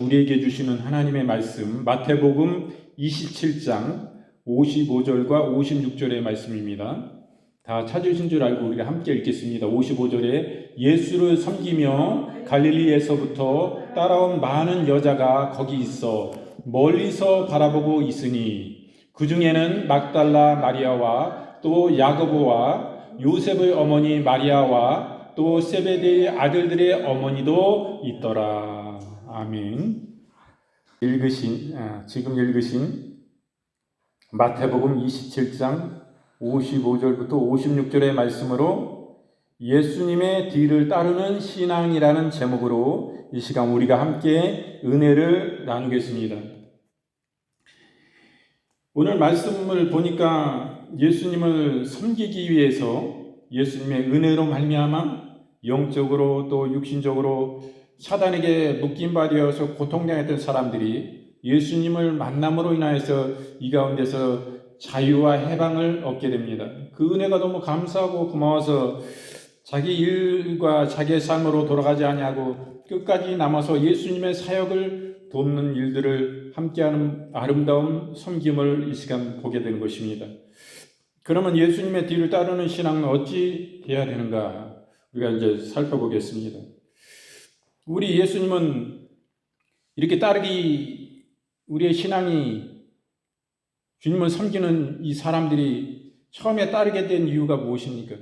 우리에게 주시는 하나님의 말씀, 마태복음 27장 55절과 56절의 말씀입니다. 다 찾으신 줄 알고 우리가 함께 읽겠습니다. 55절에 예수를 섬기며 갈릴리에서부터 따라온 많은 여자가 거기 있어 멀리서 바라보고 있으니 그 중에는 막달라 마리아와 또 야고보와 요셉의 어머니 마리아와 또 세베대의 아들들의 어머니도 있더라. 아멘. 지금 읽으신 마태복음 27장 55절부터 56절의 말씀으로 예수님의 뒤를 따르는 신앙이라는 제목으로 이 시간 우리가 함께 은혜를 나누겠습니다. 오늘 말씀을 보니까 예수님을 섬기기 위해서 예수님의 은혜로 말미암아 영적으로 또 육신적으로 사단에게 묶임받아서 고통당했던 사람들이 예수님을 만남으로 인하여서 이 가운데서 자유와 해방을 얻게 됩니다. 그 은혜가 너무 감사하고 고마워서 자기 일과 자기의 삶으로 돌아가지 아니하고 끝까지 남아서 예수님의 사역을 돕는 일들을 함께하는 아름다운 섬김을 이 시간 보게 되는 것입니다. 그러면 예수님의 뒤를 따르는 신앙은 어찌 해야 되는가? 우리가 이제 살펴보겠습니다. 우리 예수님은 이렇게 따르기, 우리의 신앙이 주님을 섬기는 이 사람들이 처음에 따르게 된 이유가 무엇입니까?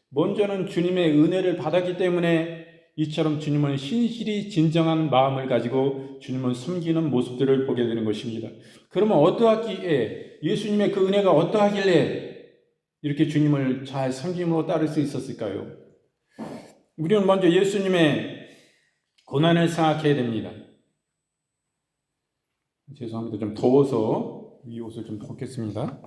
먼저는 주님의 은혜를 받았기 때문에 이처럼 주님은 신실히 진정한 마음을 가지고 주님을 섬기는 모습들을 보게 되는 것입니다. 그러면 어떠하기에, 예수님의 그 은혜가 어떠하길래 이렇게 주님을 잘 섬김으로 따를 수 있었을까요? 우리는 먼저 예수님의 고난을 생각해야 됩니다. 죄송합니다. 좀 더워서 이 옷을 좀 벗겠습니다.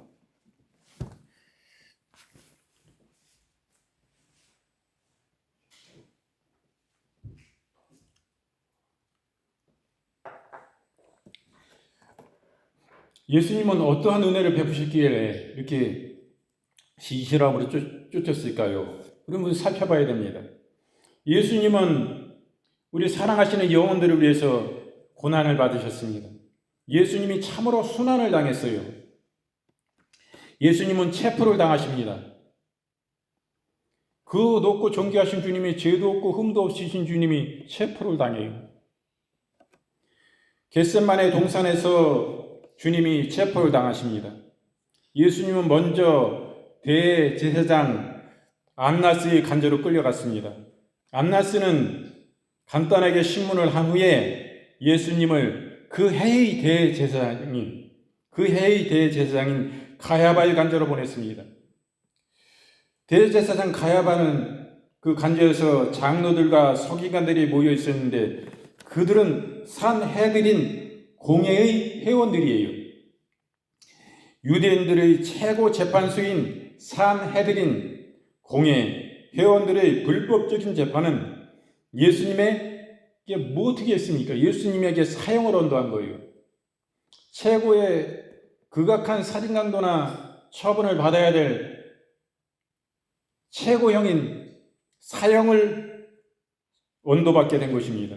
예수님은 어떠한 은혜를 베푸셨기에 이렇게 시시함으로 쫓았을까요? 우리는 살펴봐야 됩니다. 예수님은 우리 사랑하시는 영혼들을 위해서 고난을 받으셨습니다. 예수님이 참으로 순환을 당했어요. 예수님은 체포를 당하십니다. 그 높고 존귀하신 주님이, 죄도 없고 흠도 없으신 주님이 체포를 당해요. 겟세마네 동산에서 주님이 체포를 당하십니다. 예수님은 먼저 대제사장 안나스의 간저로 끌려갔습니다. 안나스는 간단하게 신문을 한 후에 예수님을 그 해의 대제사장인 가야바의 간저로 보냈습니다. 대제사장 가야바는 그 간저에서 장로들과 서기관들이 모여 있었는데 그들은 산헤드린 공회의 회원들이에요. 유대인들의 최고 재판소인 산헤드린 공회 회원들의 불법적인 재판은 예수님에게 뭐 어떻게 했습니까? 예수님에게 사형을 언도한 거예요. 최고의 극악한 살인강도나 처분을 받아야 될 최고형인 사형을 언도받게 된 것입니다.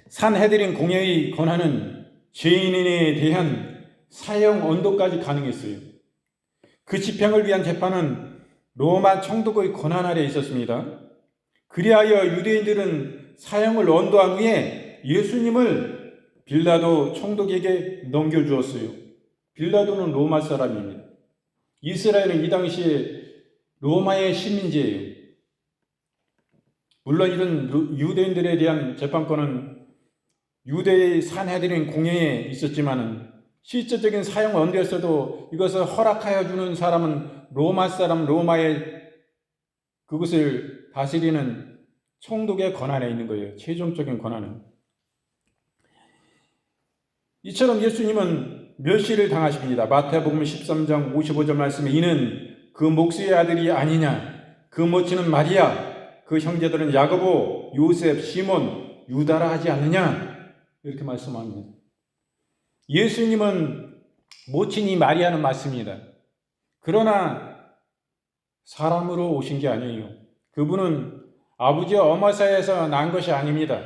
산헤드린 공회의 권한은 죄인에 대한 사형 언도까지 가능했어요. 그 집행을 위한 재판은 로마 총독의 권한 아래에 있었습니다. 그리하여 유대인들은 사형을 언도한 후에 예수님을 빌라도 총독에게 넘겨주었어요. 빌라도는 로마 사람입니다. 이스라엘은 이 당시에 로마의 식민지예요. 물론 이런 유대인들에 대한 재판권은 유대의 산헤드린 공회에 있었지만은 실질적인 사형 언도였어도 이것을 허락하여 주는 사람은 로마 사람, 로마의 그것을 다스리는 총독의 권한에 있는 거예요. 최종적인 권한은. 이처럼 예수님은 멸시를 당하십니다. 마태복음 13장 55절 말씀에 이는 그 목수의 아들이 아니냐, 그 모친은 마리아, 그 형제들은 야고보, 요셉, 시몬, 유다라 하지 않느냐, 이렇게 말씀합니다. 예수님은 모친이 마리아는 맞습니다. 그러나 사람으로 오신 게 아니에요. 그분은 아버지와 어머 사이에서 난 것이 아닙니다.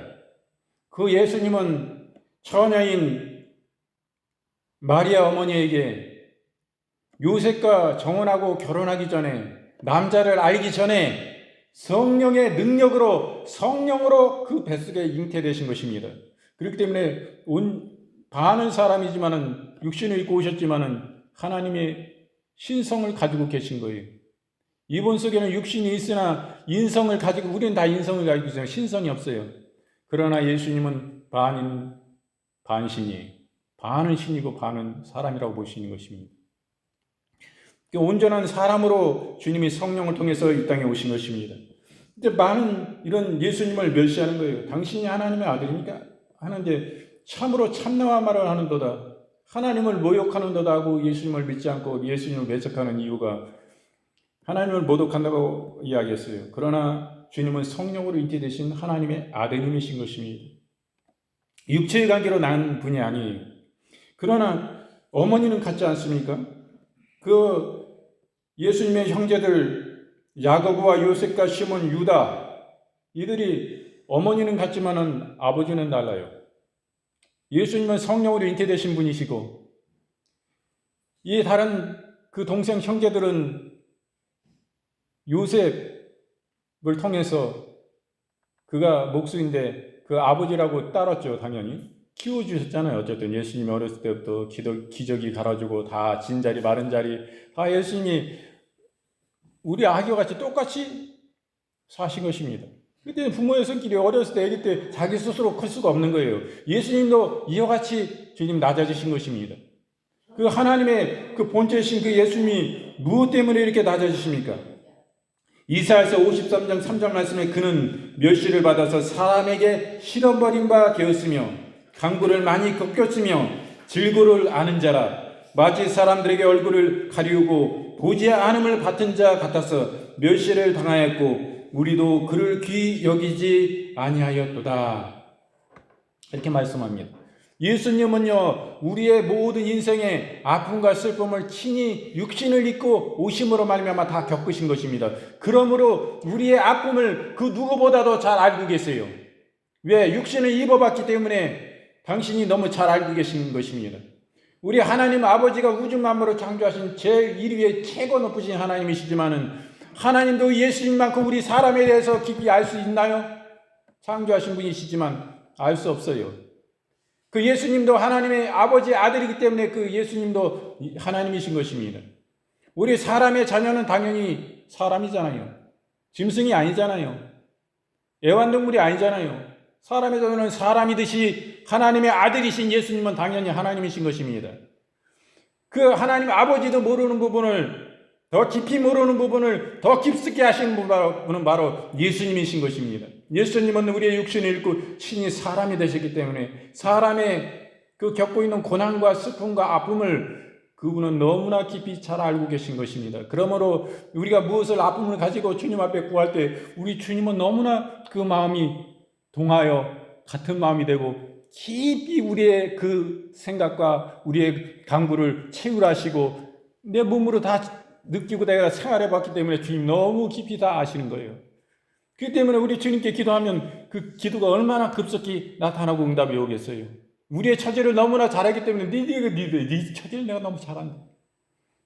그 예수님은 처녀인 마리아 어머니에게 요셉과 정혼하고 결혼하기 전에, 남자를 알기 전에 성령의 능력으로, 성령으로 그 뱃속에 잉태되신 것입니다. 그렇기 때문에 반은 사람이지만은, 육신을 입고 오셨지만은 하나님의 신성을 가지고 계신 거예요. 이분 속에는 육신이 있으나 인성을 가지고, 우리는 다 인성을 가지고 있어요. 신성이 없어요. 그러나 예수님은 반인 반신이에요. 반은 신이고 반은 사람이라고 보시는 것입니다. 온전한 사람으로 주님이 성령을 통해서 이 땅에 오신 것입니다. 근데 많은 이런 예수님을 멸시하는 거예요. 당신이 하나님의 아들입니까? 하는데 참으로 참나와 말을 하는도다, 하나님을 모욕하는도다 하고 예수님을 믿지 않고 예수님을 매적하는 이유가 하나님을 모독한다고 이야기했어요. 그러나 주님은 성령으로 잉태되신 하나님의 아드님이신 것입니다. 육체의 관계로 난 분이 아니에요. 그러나 어머니는 같지 않습니까? 그 예수님의 형제들 야고보와 요셉과 시몬, 유다, 이들이 어머니는 같지만은 아버지는 달라요. 예수님은 성령으로 잉태되신 분이시고, 이 다른 그 동생 형제들은 요셉을 통해서, 그가 목수인데 그 아버지라고 따랐죠. 당연히 키워주셨잖아요. 어쨌든 예수님이 어렸을 때부터 기저귀 갈아주고, 다 진 자리 마른 자리 다 예수님이 우리 아기와 같이 똑같이 사신 것입니다. 그때 부모의 손길이 어렸을 때, 아기 때 자기 스스로 클 수가 없는 거예요. 예수님도 이와 같이 주님 낮아지신 것입니다. 그 하나님의 그 본체이신 그 예수님이 무엇 때문에 이렇게 낮아지십니까? 이사야서 53장 3절 말씀에 그는 멸시를 받아서 사람에게 실어버린 바 되었으며 강구를 많이 겪었으며 질고를 아는 자라, 마치 사람들에게 얼굴을 가리우고 보지 않음을 받은 자 같아서 멸시를 당하였고 우리도 그를 귀히 여기지 아니하였도다. 이렇게 말씀합니다. 예수님은요, 우리의 모든 인생의 아픔과 슬픔을 친히 육신을 입고 오심으로 말미암아 다 겪으신 것입니다. 그러므로 우리의 아픔을 그 누구보다도 잘 알고 계세요. 왜? 육신을 입어봤기 때문에 당신이 너무 잘 알고 계신 것입니다. 우리 하나님 아버지가 우주 만물을 창조하신 제1위의 최고 높으신 하나님이시지만은, 하나님도 예수님만큼 우리 사람에 대해서 깊이 알 수 있나요? 창조하신 분이시지만 알 수 없어요. 그 예수님도 하나님의 아버지의 아들이기 때문에 그 예수님도 하나님이신 것입니다. 우리 사람의 자녀는 당연히 사람이잖아요. 짐승이 아니잖아요. 애완동물이 아니잖아요. 사람의 자녀는 사람이듯이 하나님의 아들이신 예수님은 당연히 하나님이신 것입니다. 그 하나님 아버지도 모르는 부분을, 더 깊이 모르는 부분을 더 깊숙이 하시는 분은 바로 예수님이신 것입니다. 예수님은 우리의 육신을 입고 친히 사람이 되셨기 때문에 사람의 그 겪고 있는 고난과 슬픔과 아픔을 그분은 너무나 깊이 잘 알고 계신 것입니다. 그러므로 우리가 무엇을 아픔을 가지고 주님 앞에 구할 때 우리 주님은 너무나 그 마음이 동하여 같은 마음이 되고 깊이 우리의 그 생각과 우리의 간구를 채울하시고 내 몸으로 다 느끼고 내가 생활해 봤기 때문에 주님 너무 깊이 다 아시는 거예요. 그렇기 때문에 우리 주님께 기도하면 그 기도가 얼마나 급속히 나타나고 응답이 오겠어요. 우리의 처지를 너무나 잘하기 때문에 네 처지를 내가 너무 잘한다.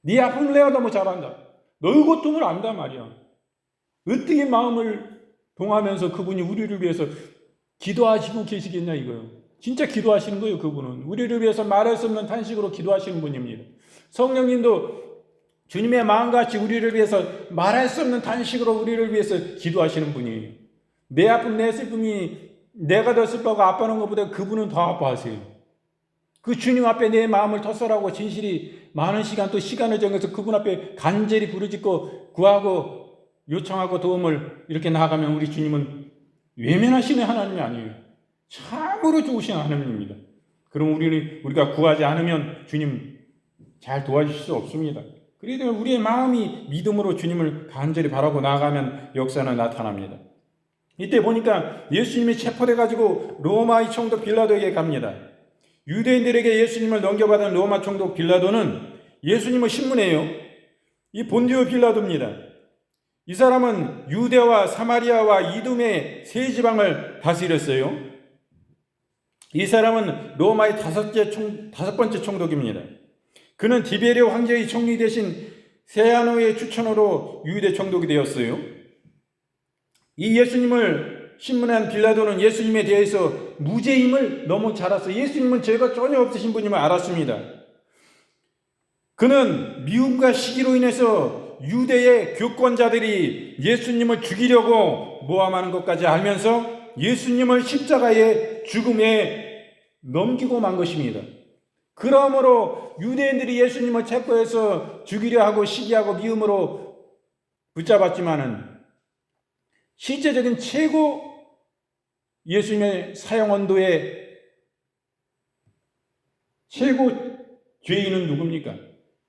네 아픔을 내가 너무 잘한다. 너의 고통을 안다 말이야. 어떻게 마음을 동하면서 그분이 우리를 위해서 기도하시고 계시겠냐 이거요. 진짜 기도하시는 거예요. 그분은 우리를 위해서 말할 수 없는 탄식으로 기도하시는 분입니다. 성령님도 주님의 마음같이 우리를 위해서 말할 수 없는 탄식으로 우리를 위해서 기도하시는 분이에요. 내 아픔, 내 슬픔이 내가 더 슬퍼하고 아파하는 것보다 그분은 더 아파하세요. 그 주님 앞에 내 마음을 터설하고 진실이 많은 시간, 또 시간을 정해서 그분 앞에 간절히 부르짖고 구하고 요청하고 도움을 이렇게 나아가면 우리 주님은 외면하시는 하나님이 아니에요. 참으로 좋으신 하나님입니다. 그럼 우리가 구하지 않으면 주님 잘 도와주실 수 없습니다. 그래도 우리의 마음이 믿음으로 주님을 간절히 바라고 나아가면 역사는 나타납니다. 이때 보니까 예수님이 체포돼가지고 로마의 총독 빌라도에게 갑니다. 유대인들에게 예수님을 넘겨받은 로마 총독 빌라도는 예수님을 신문해요. 이 본디오 빌라도입니다. 이 사람은 유대와 사마리아와 이두메 세 지방을 다스렸어요. 이 사람은 로마의 다섯 번째 총독입니다. 그는 디베리오 황제의 총리 대신 세아노의 추천으로 유대 총독이 되었어요. 이 예수님을 신문한 빌라도는 예수님에 대해서 무죄임을 너무 잘 알았어요. 예수님은 죄가 전혀 없으신 분임을 알았습니다. 그는 미움과 시기로 인해서 유대의 교권자들이 예수님을 죽이려고 모함하는 것까지 알면서 예수님을 십자가의 죽음에 넘기고 만 것입니다. 그러므로 유대인들이 예수님을 체포해서 죽이려 하고 시기하고 미움으로 붙잡았지만은 실제적인 최고 예수님의 사형 언도의 최고 죄인은 누굽니까?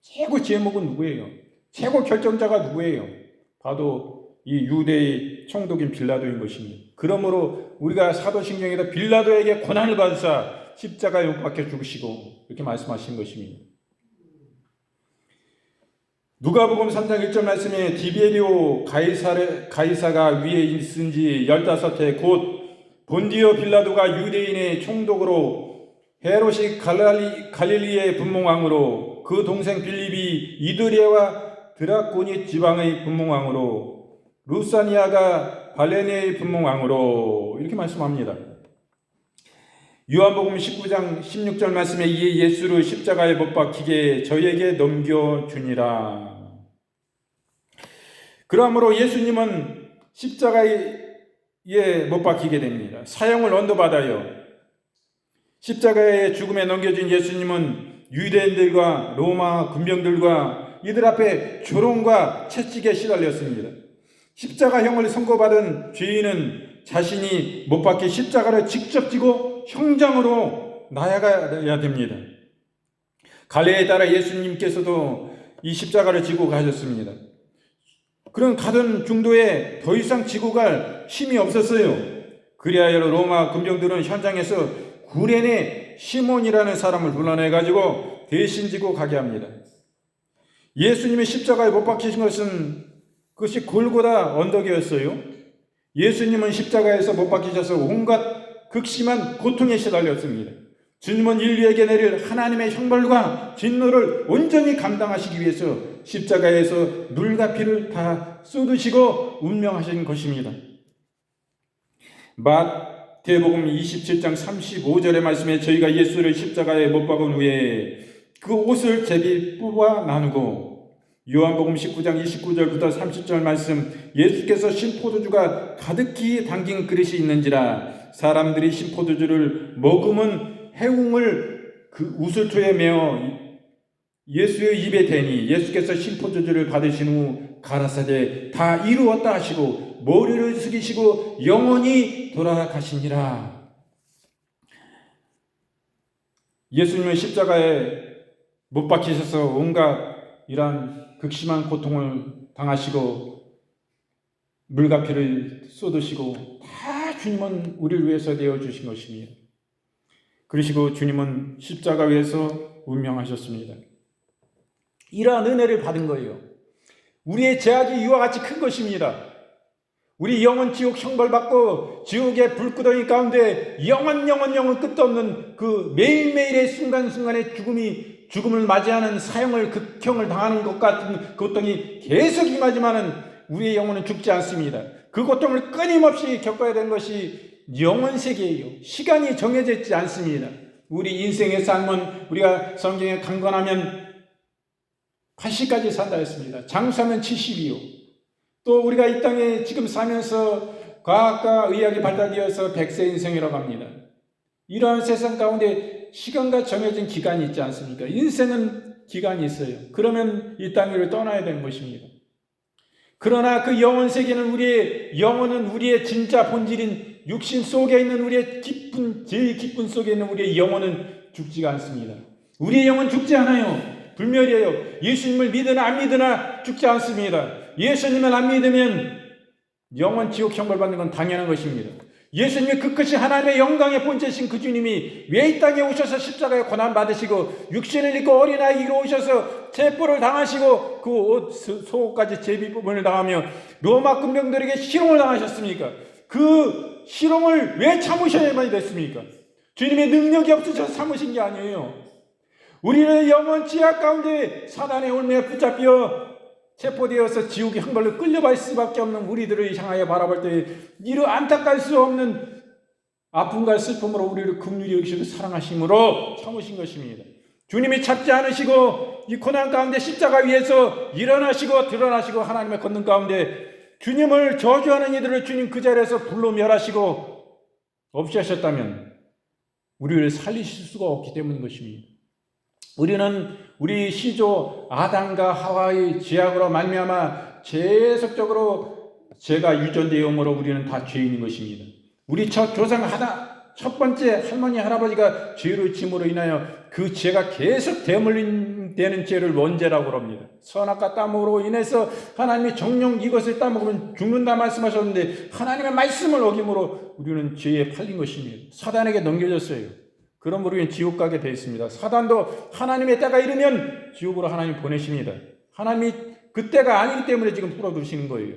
최고 제목은 누구예요? 최고 결정자가 누구예요? 바로 이 유대의 총독인 빌라도인 것입니다. 그러므로 우리가 사도신경에다 빌라도에게 고난을 받으사 십자가에 못 박혀 죽으시고 이렇게 말씀하신 것입니다. 누가복음 3장 1절 말씀에 디베리오 가이사가 위에 있은 지 15해 곧 본디오 빌라도가 유대인의 총독으로 헤롯이 갈릴리의 분봉왕으로 그 동생 빌립이 이두레와 드라코니 지방의 분봉왕으로 루사니아가 발레네의 분봉왕으로 이렇게 말씀합니다. 요한복음 19장 16절 말씀에 이에 예수를 십자가에 못 박히게 저에게 넘겨주니라. 그러므로 예수님은 십자가에 못 박히게 됩니다. 사형을 언도받아요. 십자가의 죽음에 넘겨진 예수님은 유대인들과 로마 군병들과 이들 앞에 조롱과 채찍에 시달렸습니다. 십자가형을 선고받은 죄인은 자신이 못 박힌 십자가를 직접 지고 형장으로 나아가야 됩니다. 갈래에 따라 예수님께서도 이 십자가를 지고 가셨습니다. 그런 가던 중도에 더 이상 지고 갈 힘이 없었어요. 그리하여 로마 군병들은 현장에서 구레네 시몬이라는 사람을 불러내가지고 대신 지고 가게 합니다. 예수님이 십자가에 못 박히신 것은 그것이 골고다 언덕이었어요. 예수님은 십자가에서 못 박히셔서 온갖 극심한 고통에 시달렸습니다. 주님은 인류에게 내릴 하나님의 형벌과 진노를 온전히 감당하시기 위해서 십자가에서 물과 피를 다 쏟으시고 운명하신 것입니다. 마태복음 27장 35절의 말씀에 저희가 예수를 십자가에 못 박은 후에 그 옷을 제비 뽑아 나누고 요한복음 19장 29절부터 30절 말씀 예수께서 신포도주가 가득히 담긴 그릇이 있는지라 사람들이 신포도주를 머금은 해웅을 그 우슬초에 메어 예수의 입에 대니 예수께서 신포도주를 받으신 후 가라사대 다 이루었다 하시고 머리를 숙이시고 영원히 돌아가시니라. 예수님은 십자가에 못 박히셔서 온갖 이러한 극심한 고통을 당하시고 물과 피를 쏟으시고 다 주님은 우리를 위해서 내어주신 것입니다. 그러시고 주님은 십자가 위에서 운명하셨습니다. 이러한 은혜를 받은 거예요. 우리의 죄악이 이와 같이 큰 것입니다. 우리 영원 지옥 형벌받고 지옥의 불구덩이 가운데 영원 끝도 없는 그 매일매일의 순간순간의 죽음을 맞이하는 사형을 극형을 당하는 것 같은 고통이 계속 임하지만은 우리의 영혼은 죽지 않습니다. 그 고통을 끊임없이 겪어야 되는 것이 영원 세계예요. 시간이 정해져 있지 않습니다. 우리 인생의 삶은 우리가 성경에 강건하면 80까지 산다 했습니다. 장수하면 70이요. 또 우리가 이 땅에 지금 살면서 과학과 의학이 발달되어서 100세 인생이라고 합니다. 이러한 세상 가운데 시간과 정해진 기간이 있지 않습니까? 인생은 기간이 있어요. 그러면 이 땅 위를 떠나야 되는 것입니다. 그러나 그 영원 세계는 우리의 영혼은 우리의 진짜 본질인 육신 속에 있는 우리의 제일 깊은 속에 있는 우리의 영혼은 죽지가 않습니다. 우리의 영혼은 죽지 않아요. 불멸이에요. 예수님을 믿으나 안 믿으나 죽지 않습니다. 예수님을 안 믿으면 영원 지옥 형벌 받는 건 당연한 것입니다. 예수님이 그 끝이 하나님의 영광의 본체신 그 주님이 왜 이 땅에 오셔서 십자가에 고난 받으시고 육신을 입고 어린아이로 오셔서 체포를 당하시고 그 옷 속까지 제비 부분을 당하며 로마 군병들에게 희롱을 당하셨습니까? 그 희롱을 왜 참으셔야만 됐습니까? 주님의 능력이 없으셔서 참으신 게 아니에요. 우리는 영원 지하 가운데 사단의 올매에 붙잡혀 체포되어서 지옥의 형벌로 끌려갈 수밖에 없는 우리들을 향하여 바라볼 때 이루 안타까울 수 없는 아픔과 슬픔으로 우리를 긍휼히 여기시고 사랑하심으로 참으신 것입니다. 주님이 찾지 않으시고 이 고난 가운데 십자가 위에서 일어나시고 드러나시고 하나님의 권능 가운데 주님을 저주하는 이들을 주님 그 자리에서 불로 멸하시고 없이 하셨다면 우리를 살리실 수가 없기 때문인 것입니다. 우리는 우리 시조 아담과 하와의 죄악으로 말미암아 계속적으로 죄가 유전되므로 우리는 다 죄인인 것입니다. 우리 첫 조상 첫 번째 할머니 할아버지가 죄를 짐으로 인하여 그 죄가 계속 대물림되는 죄를 원죄라고 합니다. 선악과 땀으로 인해서 하나님이 정령 이것을 따먹으면 죽는다 말씀하셨는데 하나님의 말씀을 어김으로 우리는 죄에 팔린 것입니다. 사단에게 넘겨졌어요. 그러므로 우리는 지옥 가게 되어 있습니다. 사단도 하나님의 때가 이르면 지옥으로 하나님 보내십니다. 하나님이 그 때가 아니기 때문에 지금 풀어두시는 거예요.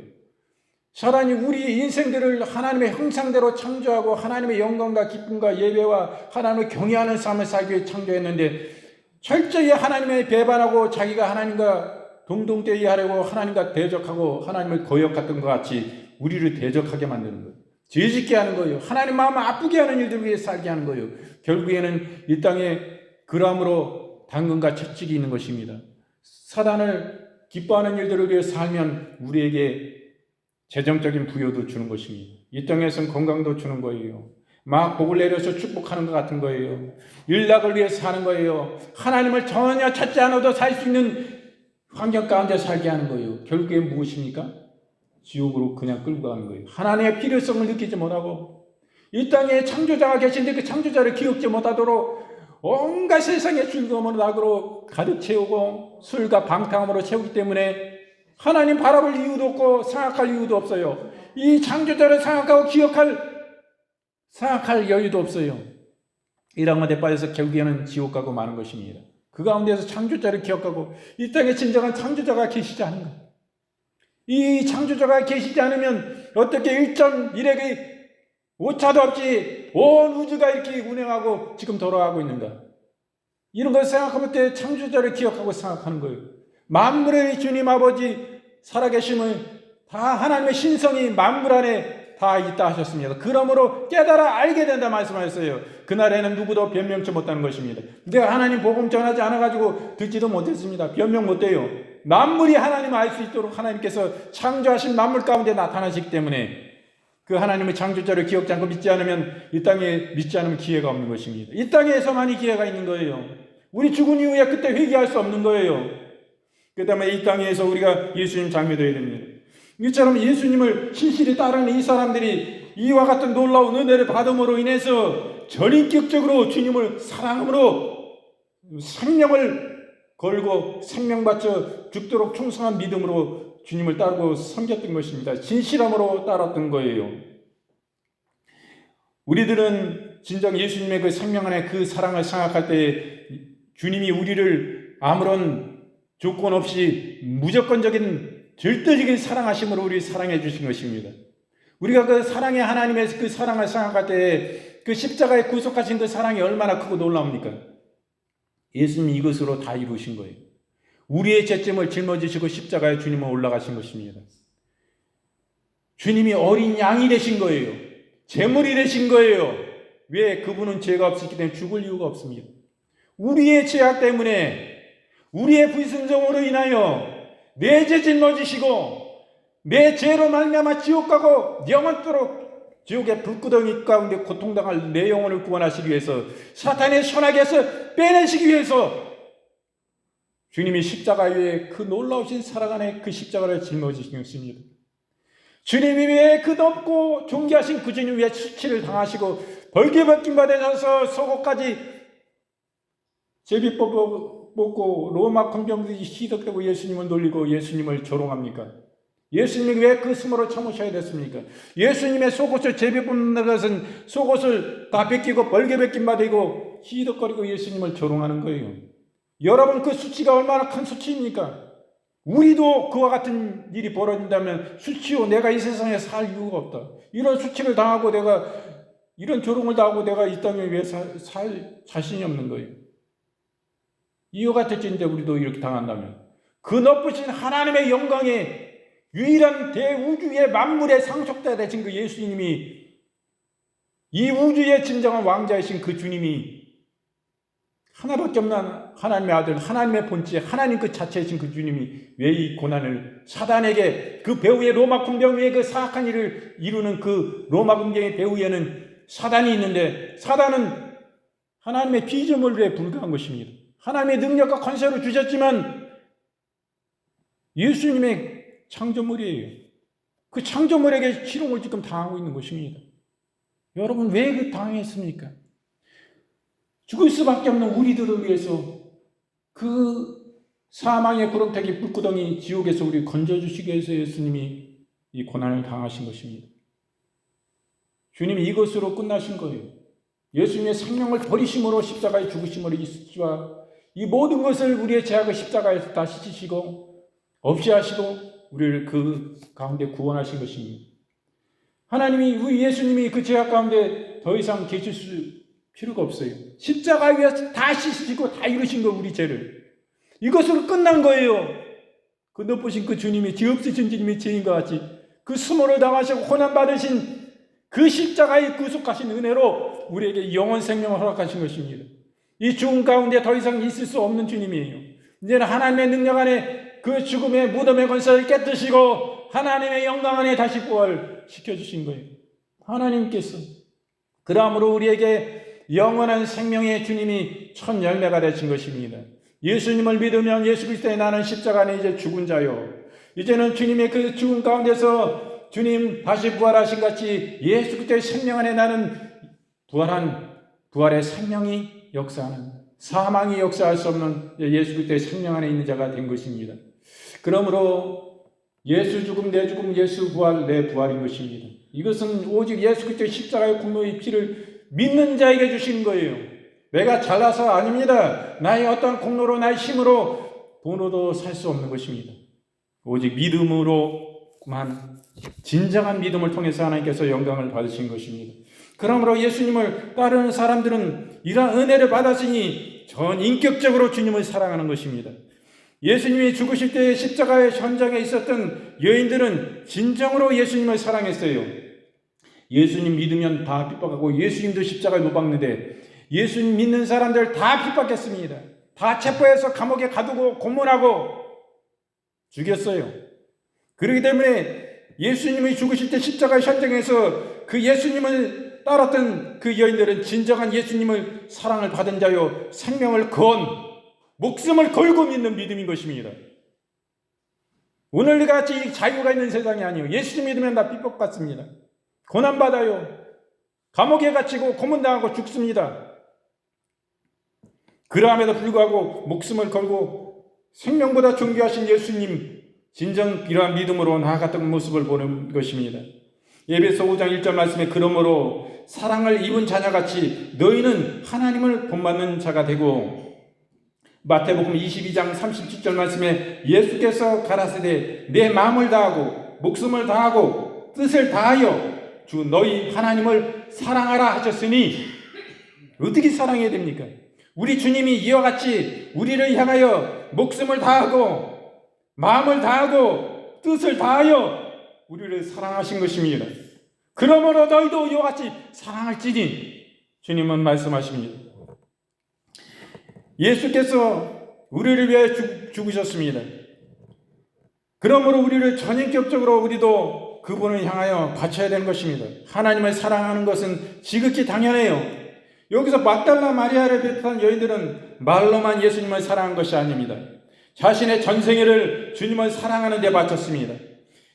사단이 우리 인생들을 하나님의 형상대로 창조하고 하나님의 영광과 기쁨과 예배와 하나님을 경외하는 삶을 살기 위해 창조했는데 철저히 하나님의 배반하고 자기가 하나님과 동등대의하려고 하나님과 대적하고 하나님을 거역했던 것 같이 우리를 대적하게 만드는 거예요. 죄짓게 하는 거예요. 하나님 마음을 아프게 하는 일들 위해 살게 하는 거예요. 결국에는 이 땅에 그람으로 당근과 채찍이 있는 것입니다. 사단을 기뻐하는 일들을 위해 살면 우리에게 재정적인 부여도 주는 것입니다. 이 땅에서는 건강도 주는 거예요. 막 복을 내려서 축복하는 것 같은 거예요. 일락을 위해 사는 거예요. 하나님을 전혀 찾지 않아도 살 수 있는 환경 가운데 살게 하는 거예요. 결국엔 무엇입니까? 지옥으로 그냥 끌고 가는 거예요. 하나님의 필요성을 느끼지 못하고 이 땅에 창조자가 계신데 그 창조자를 기억지 못하도록 온갖 세상의 즐거움을 낙으로 가득 채우고 술과 방탕함으로 채우기 때문에 하나님 바라볼 이유도 없고 생각할 이유도 없어요. 이 창조자를 생각하고 생각할 여유도 없어요. 이런 것에 빠져서 결국에는 지옥 가고 마는 것입니다. 그 가운데서 창조자를 기억하고 이 땅에 진정한 창조자가 계시지 않은 것. 이 창조자가 계시지 않으면 어떻게 1.1핵의 오차도 없이 온 우주가 이렇게 운행하고 지금 돌아가고 있는가. 이런 걸 생각하면 때 창조자를 기억하고 생각하는 거예요. 만물의 주님 아버지 살아계심을 다 하나님의 신성이 만물 안에 다 있다 하셨습니다. 그러므로 깨달아 알게 된다 말씀하셨어요. 그날에는 누구도 변명치 못하는 것입니다. 내가 하나님 복음 전하지 않아가지고 듣지도 못했습니다. 변명 못해요. 만물이 하나님을 알 수 있도록 하나님께서 창조하신 만물 가운데 나타나시기 때문에 그 하나님의 창조자를 기억지 않고 믿지 않으면 이 땅에 믿지 않으면 기회가 없는 것입니다. 이 땅에서만이 기회가 있는 거예요. 우리 죽은 이후에 그때 회개할 수 없는 거예요. 그 다음에 이 땅에서 우리가 예수님 장미되어야 됩니다. 이처럼 예수님을 신실히 따르는 이 사람들이 이와 같은 놀라운 은혜를 받음으로 인해서 전인격적으로 주님을 사랑함으로 생명을 걸고 생명 바쳐 죽도록 충성한 믿음으로 주님을 따르고 섬겼던 것입니다. 진실함으로 따랐던 거예요. 우리들은 진정 예수님의 그 생명 안에 그 사랑을 생각할 때 주님이 우리를 아무런 조건 없이 무조건적인 절대적인 사랑하심으로 우리 사랑해 주신 것입니다. 우리가 그 사랑의 하나님의 그 사랑을 생각할 때 그 십자가에 구속하신 그 사랑이 얼마나 크고 놀라웁니까? 예수님이 이것으로 다 이루신 거예요. 우리의 죄점을 짊어지시고 십자가에 주님은 올라가신 것입니다. 주님이 어린 양이 되신 거예요. 제물이 되신 거예요. 왜? 그분은 죄가 없었기 때문에 죽을 이유가 없습니다. 우리의 죄악 때문에 우리의 불순종으로 인하여 내 죄 짊어지시고 내 죄로 말미암아 지옥 가고 영원토록 지옥의 불구덩이 가운데 고통당할 내 영혼을 구원하시기 위해서 사탄의 손아귀에서 빼내시기 위해서 주님이 십자가 위에 그 놀라우신 사랑 안에 그 십자가를 짊어지신 것입니다. 주님이 왜 그 높고 존귀하신 그 주님 위에 수치를 당하시고 벌게벗김 받으셔서 속옷까지 제비 뽑고 로마 군병들이 시덕되고 예수님을 놀리고 예수님을 조롱합니까? 예수님이 왜 그 스모로 참으셔야 됐습니까? 예수님의 속옷을 제비 뽑는 것은 속옷을 다 벗기고 벌게벗김 받으고 시덕거리고 예수님을 조롱하는 거예요. 여러분, 그 수치가 얼마나 큰 수치입니까? 우리도 그와 같은 일이 벌어진다면 수치요, 내가 이 세상에 살 이유가 없다. 이런 수치를 당하고 내가 이런 조롱을 당하고 내가 이 땅에 왜 살 자신이 없는 거예요? 이와 같을진데 우리도 이렇게 당한다면 그 높으신 하나님의 영광에 유일한 대우주의 만물의 상속자 되신 그 예수님이, 이 우주의 진정한 왕자이신 그 주님이, 하나밖에 없는 하나님의 아들, 하나님의 본체, 하나님 그 자체이신 그 주님이 왜 이 고난을 사단에게, 그 배후에 로마 군병 위에 그 사악한 일을 이루는 그 로마 군병의 배후에는 사단이 있는데, 사단은 하나님의 피조물에 불과한 것입니다. 하나님의 능력과 권세로 주셨지만 예수님의 창조물이에요. 그 창조물에게 희롱을 지금 당하고 있는 것입니다. 여러분, 왜 그 당했습니까? 죽을 수밖에 없는 우리들을 위해서 그 사망의 구렁텅이 불구덩이 지옥에서 우리 건져주시기 위해서 예수님이 이 고난을 당하신 것입니다. 주님이 이것으로 끝나신 거예요. 예수님의 생명을 버리심으로, 십자가에 죽으심으로 이 모든 것을 우리의 죄악을 십자가에서 다 씻으시고 없이 하시고 우리를 그 가운데 구원하신 것입니다. 하나님이, 우리 예수님이 그 죄악 가운데 더 이상 계실 수 필요가 없어요. 십자가 위에서 다 씻으시고 다 이루신 거, 우리 죄를. 이것으로 끝난 거예요. 그 높으신 그 주님이, 죄 없으신 주님이 죄인과 같이 그 수모를 당하시고 고난받으신 그 십자가의 구속하신 은혜로 우리에게 영원 생명을 허락하신 것입니다. 이 죽음 가운데 더 이상 있을 수 없는 주님이에요. 이제는 하나님의 능력 안에 그 죽음의 무덤의 권세를 깨뜨시고 하나님의 영광 안에 다시 부활시켜주신 거예요. 하나님께서. 그러므로 우리에게 영원한 생명의 주님이 첫 열매가 되신 것입니다. 예수님을 믿으면 예수 그리스도의 나는 십자가 안에 이제 죽은 자요. 이제는 주님의 그 죽음 가운데서 주님 다시 부활하신 같이 예수 그리스도의 생명 안에 나는 부활의 생명이 역사하는, 사망이 역사할 수 없는 예수 그리스도의 생명 안에 있는 자가 된 것입니다. 그러므로 예수 죽음 내 죽음, 예수 부활 내 부활인 것입니다. 이것은 오직 예수 그리스도의 십자가의 공로의 피를 믿는 자에게 주신 거예요. 내가 잘나서 아닙니다. 나의 어떠한 공로로, 나의 힘으로, 돈으로도 살 수 없는 것입니다. 오직 믿음으로만, 진정한 믿음을 통해서 하나님께서 영광을 받으신 것입니다. 그러므로 예수님을 따르는 사람들은 이러한 은혜를 받았으니 전 인격적으로 주님을 사랑하는 것입니다. 예수님이 죽으실 때 십자가의 현장에 있었던 여인들은 진정으로 예수님을 사랑했어요. 예수님 믿으면 다 핍박하고, 예수님도 십자가에 못 박는데 예수님 믿는 사람들 다 핍박했습니다. 다 체포해서 감옥에 가두고 고문하고 죽였어요. 그렇기 때문에 예수님이 죽으실 때 십자가 현장에서 그 예수님을 따랐던 그 여인들은 진정한 예수님을 사랑을 받은 자요, 생명을 목숨을 걸고 믿는 믿음인 것입니다. 오늘 같이 자유가 있는 세상이 아니에요. 예수님 믿으면 다 핍박받습니다. 고난받아요. 감옥에 갇히고 고문당하고 죽습니다. 그러함에도 불구하고 목숨을 걸고 생명보다 존귀하신 예수님, 진정 이러한 믿음으로 나아갔던 모습을 보는 것입니다. 에베소 5장 1절 말씀에 그러므로 사랑을 입은 자녀같이 너희는 하나님을 본받는 자가 되고, 마태복음 22장 37절 말씀에 예수께서 가라사대 내 마음을 다하고 목숨을 다하고 뜻을 다하여 주 너희 하나님을 사랑하라 하셨으니, 어떻게 사랑해야 됩니까? 우리 주님이 이와 같이 우리를 향하여 목숨을 다하고 마음을 다하고 뜻을 다하여 우리를 사랑하신 것입니다. 그러므로 너희도 이와 같이 사랑할지니 주님은 말씀하십니다. 예수께서 우리를 위해 죽으셨습니다. 그러므로 우리를 전인격적으로 우리도 그분을 향하여 바쳐야 되는 것입니다. 하나님을 사랑하는 것은 지극히 당연해요. 여기서 막달라 마리아를 비롯한 여인들은 말로만 예수님을 사랑한 것이 아닙니다. 자신의 전생애를 주님을 사랑하는 데 바쳤습니다.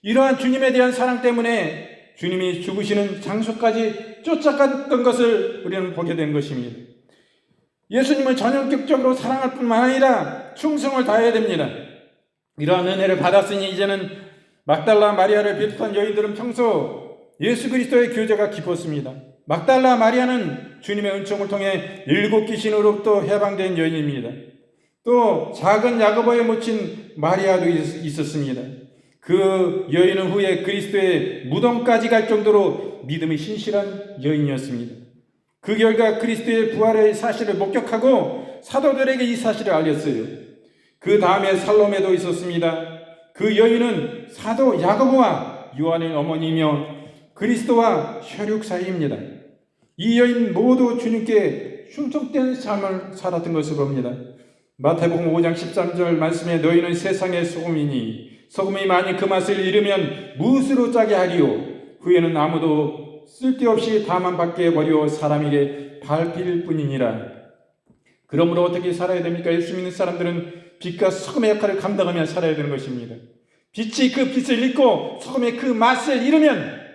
이러한 주님에 대한 사랑 때문에 주님이 죽으시는 장소까지 쫓아갔던 것을 우리는 보게 된 것입니다. 예수님을 전형적으로 사랑할 뿐만 아니라 충성을 다해야 됩니다. 이러한 은혜를 받았으니 이제는 막달라 마리아를 비롯한 여인들은 평소 예수 그리스도의 교제가 깊었습니다. 막달라 마리아는 주님의 은총을 통해 7 귀신으로부터 해방된 여인입니다. 또 작은 야고보의 모친 마리아도 있었습니다. 그 여인은 후에 그리스도의 무덤까지 갈 정도로 믿음이 신실한 여인이었습니다. 그 결과 그리스도의 부활의 사실을 목격하고 사도들에게 이 사실을 알렸어요. 그 다음에 살로메도 있었습니다. 그 여인은 사도 야고보와 요한의 어머니이며 그리스도와 혈육 사이입니다. 이 여인 모두 주님께 충성된 삶을 살았던 것을 봅니다. 마태복음 5장 13절 말씀에 너희는 세상의 소금이니 소금이 만일 그 맛을 잃으면 무엇으로 짜게 하리요? 후에는 아무도 쓸데없이 다만 밖에 버려 사람에게 밟힐 뿐이니라. 그러므로 어떻게 살아야 됩니까? 예수 믿는 사람들은 빛과 소금의 역할을 감당하며 살아야 되는 것입니다. 빛이 그 빛을 잃고 소금의 그 맛을 잃으면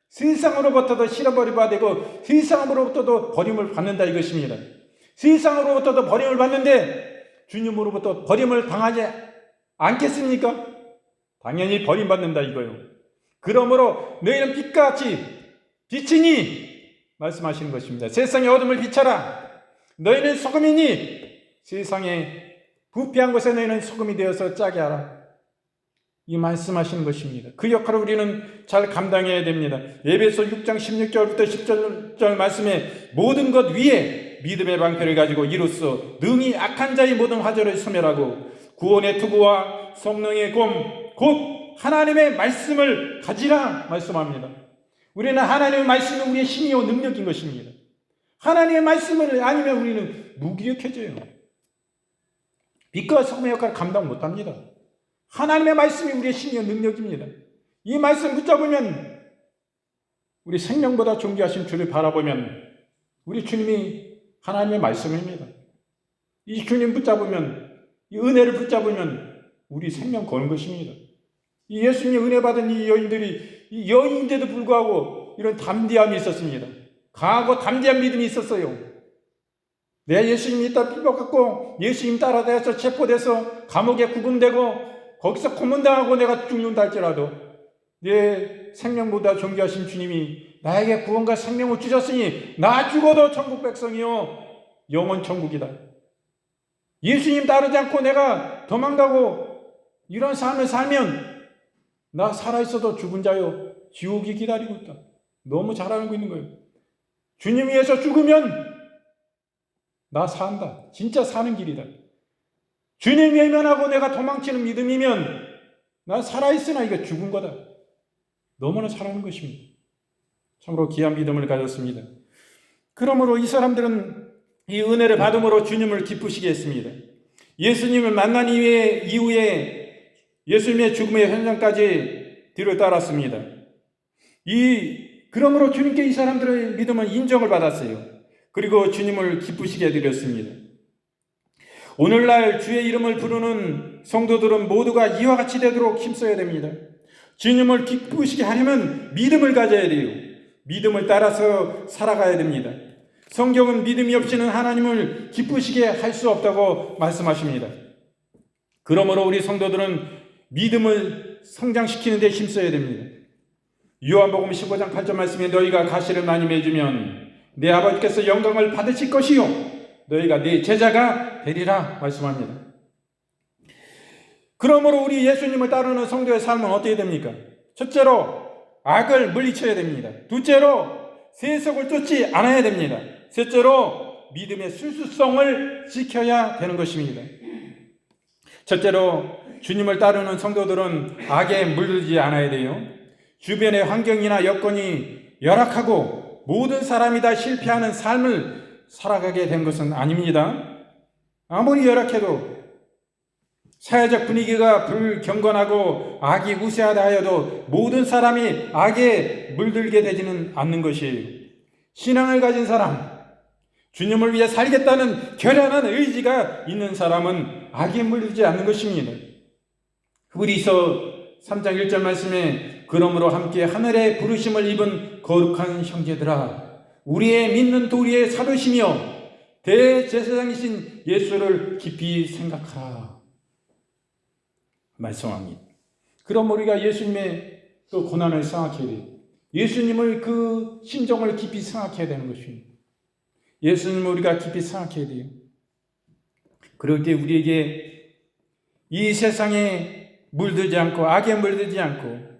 세상으로부터도 실어버리게 되고 세상으로부터도 버림을 받는다 이것입니다. 세상으로부터도 버림을 받는데 주님으로부터 버림을 당하지 않겠습니까? 당연히 버림받는다 이거요. 그러므로 너희는 빛같이 빛이니 말씀하시는 것입니다. 세상의 어둠을 비춰라. 너희는 소금이니 세상에 부패한 곳에 너희는 소금이 되어서 짜게 하라. 이 말씀하시는 것입니다. 그 역할을 우리는 잘 감당해야 됩니다. 에베소 6장 16절부터 17절 말씀에 모든 것 위에 믿음의 방패를 가지고 이로써 능히 악한 자의 모든 화절을 소멸하고 구원의 투구와 성령의 검 곧 하나님의 말씀을 가지라 말씀합니다. 우리는 하나님의 말씀은 우리의 힘이요 능력인 것입니다. 하나님의 말씀을 아니면 우리는 무기력해져요. 빛과 소금의 역할을 감당 못합니다. 하나님의 말씀이 우리의 힘이요 능력입니다. 이 말씀 붙잡으면 우리 생명보다 존귀하신 주를 바라보면 우리 주님이 하나님의 말씀입니다. 이 주님 붙잡으면 이 은혜를 붙잡으면 우리 생명 거는 것입니다. 이 예수님의 은혜 받은 이 여인들이 이 여인인데도 불구하고 이런 담대함이 있었습니다. 강하고 담대한 믿음이 있었어요. 내 예수님 믿다 삐걱갖고 예수님 따라다녀서 체포돼서 감옥에 구금되고 거기서 고문당하고 내가 죽는다 할지라도 내 생명보다 존귀하신 주님이 나에게 구원과 생명을 주셨으니 나 죽어도 천국 백성이요 영원 천국이다. 예수님 따르지 않고 내가 도망가고 이런 삶을 살면 나 살아있어도 죽은 자요 지옥이 기다리고 있다. 너무 잘 알고 있는 거예요. 주님 위해서 죽으면 나 산다. 진짜 사는 길이다. 주님 외면하고 내가 도망치는 믿음이면 나 살아있으나 이거 죽은 거다. 너무나 잘하는 것입니다. 참으로 귀한 믿음을 가졌습니다. 그러므로 이 사람들은 이 은혜를 받음으로 주님을 기쁘시게 했습니다. 예수님을 만난 이후에 예수님의 죽음의 현장까지 뒤를 따랐습니다. 그러므로 주님께 이 사람들의 믿음은 인정을 받았어요. 그리고 주님을 기쁘시게 해드렸습니다. 오늘날 주의 이름을 부르는 성도들은 모두가 이와 같이 되도록 힘써야 됩니다. 주님을 기쁘시게 하려면 믿음을 가져야 돼요. 믿음을 따라서 살아가야 됩니다. 성경은 믿음이 없이는 하나님을 기쁘시게 할 수 없다고 말씀하십니다. 그러므로 우리 성도들은 믿음을 성장시키는 데 힘써야 됩니다. 요한복음 15장 8절 말씀에 너희가 가시를 많이 맺으면 내 아버지께서 영광을 받으실 것이요 너희가 내 제자가 되리라 말씀합니다. 그러므로 우리 예수님을 따르는 성도의 삶은 어떻게 됩니까? 첫째로 악을 물리쳐야 됩니다. 둘째로 세속을 쫓지 않아야 됩니다. 셋째로 믿음의 순수성을 지켜야 되는 것입니다. 첫째로 주님을 따르는 성도들은 악에 물들지 않아야 돼요. 주변의 환경이나 여건이 열악하고 모든 사람이 다 실패하는 삶을 살아가게 된 것은 아닙니다. 아무리 열악해도 사회적 분위기가 불경건하고 악이 우세하다 하여도 모든 사람이 악에 물들게 되지는 않는 것이에요. 신앙을 가진 사람, 주님을 위해 살겠다는 결연한 의지가 있는 사람은 악에 물들지 않는 것입니다. 히브리서 3장 1절 말씀에 그러므로 함께 하늘의 부르심을 입은 거룩한 형제들아 우리의 믿는 도리의 사도시며 대제사장이신 예수를 깊이 생각하라 말씀합니다. 그럼 우리가 예수님의 그 고난을 생각해야 돼요. 예수님을 그 심정을 깊이 생각해야 되는 것입니다. 예수님을 우리가 깊이 생각해야 돼요. 그럴 때 우리에게 이 세상에 물들지 않고 악에 물들지 않고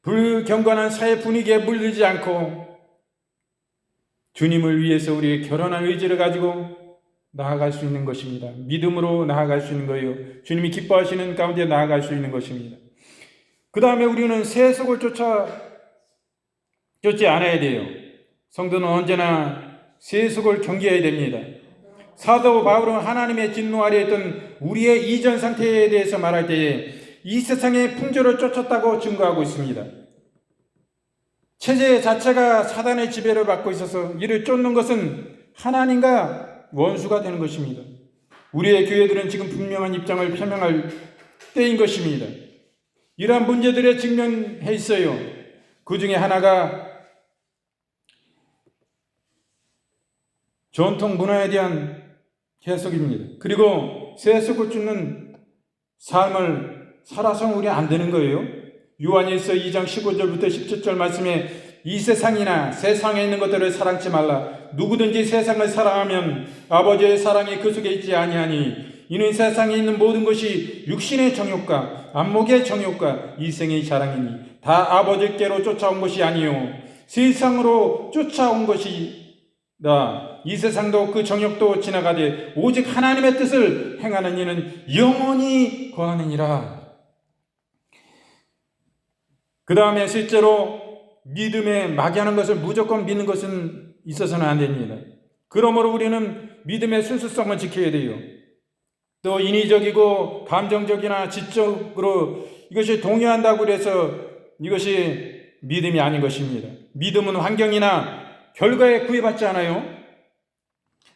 불경건한 사회 분위기에 물들지 않고 주님을 위해서 우리의 결혼한 의지를 가지고 나아갈 수 있는 것입니다. 믿음으로 나아갈 수 있는 거예요. 주님이 기뻐하시는 가운데 나아갈 수 있는 것입니다. 그 다음에 우리는 세속을 쫓지 않아야 돼요. 성도는 언제나 세속을 경계해야 됩니다. 사도 바울은 하나님의 진노 아래 있던 우리의 이전 상태에 대해서 말할 때에 이 세상의 풍조를 쫓았다고 증거하고 있습니다. 체제 자체가 사단의 지배를 받고 있어서 이를 쫓는 것은 하나님과 원수가 되는 것입니다. 우리의 교회들은 지금 분명한 입장을 표명할 때인 것입니다. 이러한 문제들에 직면해 있어요. 그 중에 하나가 전통 문화에 대한 해석입니다. 그리고 세속을 쫓는 삶을 살아서는 우리 안 되는 거예요. 요한일서 2장 15절부터 17절 말씀에 이 세상이나 세상에 있는 것들을 사랑치 말라. 누구든지 세상을 사랑하면 아버지의 사랑이 그 속에 있지 아니하니 이는 세상에 있는 모든 것이 육신의 정욕과 안목의 정욕과 이생의 자랑이니 다 아버지께로 쫓아온 것이 아니요 세상으로 쫓아온 것이다. 이 세상도 그 정욕도 지나가되 오직 하나님의 뜻을 행하는 이는 영원히 거하느니라. 그 다음에 실제로 믿음에 막연한 것을 무조건 믿는 것은 있어서는 안 됩니다. 그러므로 우리는 믿음의 순수성을 지켜야 돼요. 또 인위적이고 감정적이나 지적으로 이것이 동요한다고 해서 이것이 믿음이 아닌 것입니다. 믿음은 환경이나 결과에 구애받지 않아요.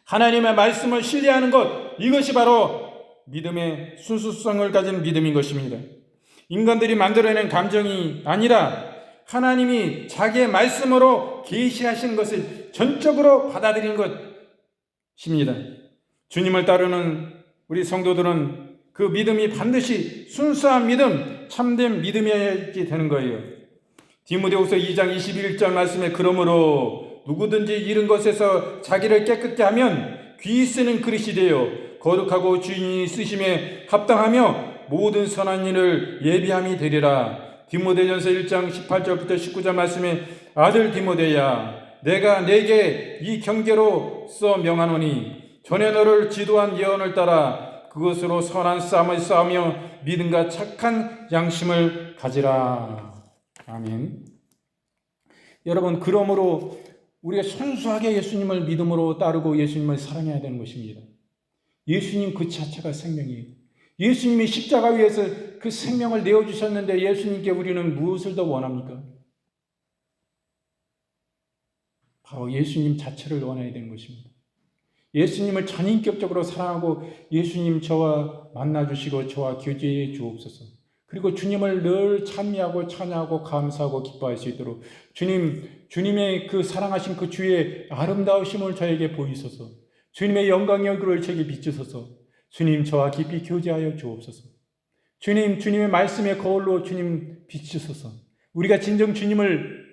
하나님의 말씀을 신뢰하는 것, 이것이 바로 믿음의 순수성을 가진 믿음인 것입니다. 인간들이 만들어낸 감정이 아니라 하나님이 자기의 말씀으로 계시하신 것을 전적으로 받아들인 것입니다. 주님을 따르는 우리 성도들은 그 믿음이 반드시 순수한 믿음, 참된 믿음이어야 되는 거예요. 디모데후서 2장 21절 말씀에 그러므로 누구든지 이런 것에서 자기를 깨끗게 하면 귀 쓰는 그릇이 되어 거룩하고 주인이 쓰심에 합당하며 모든 선한 일을 예비함이 되리라. 디모데전서 1장 18절부터 19절 말씀에 아들 디모데야 내가 내게 이 경계로써 명하노니 전에 너를 지도한 예언을 따라 그것으로 선한 싸움을 싸우며 믿음과 착한 양심을 가지라. 아멘. 여러분, 그러므로 우리가 순수하게 예수님을 믿음으로 따르고 예수님을 사랑해야 되는 것입니다. 예수님 그 자체가 생명이에요. 예수님이 십자가 위에서 그 생명을 내어주셨는데 예수님께 우리는 무엇을 더 원합니까? 바로 예수님 자체를 원해야 되는 것입니다. 예수님을 전인격적으로 사랑하고 예수님 저와 만나주시고 저와 교제해 주옵소서. 그리고 주님을 늘 찬미하고 찬양하고 감사하고 기뻐할 수 있도록 주님의 그 사랑하신 그 주의 아름다우심을 저에게 보이소서. 주님의 영광의 얼굴을 저에게 비추소서. 주님 저와 깊이 교제하여 주옵소서. 주님의 말씀의 거울로 주님 비추소서. 우리가 진정 주님을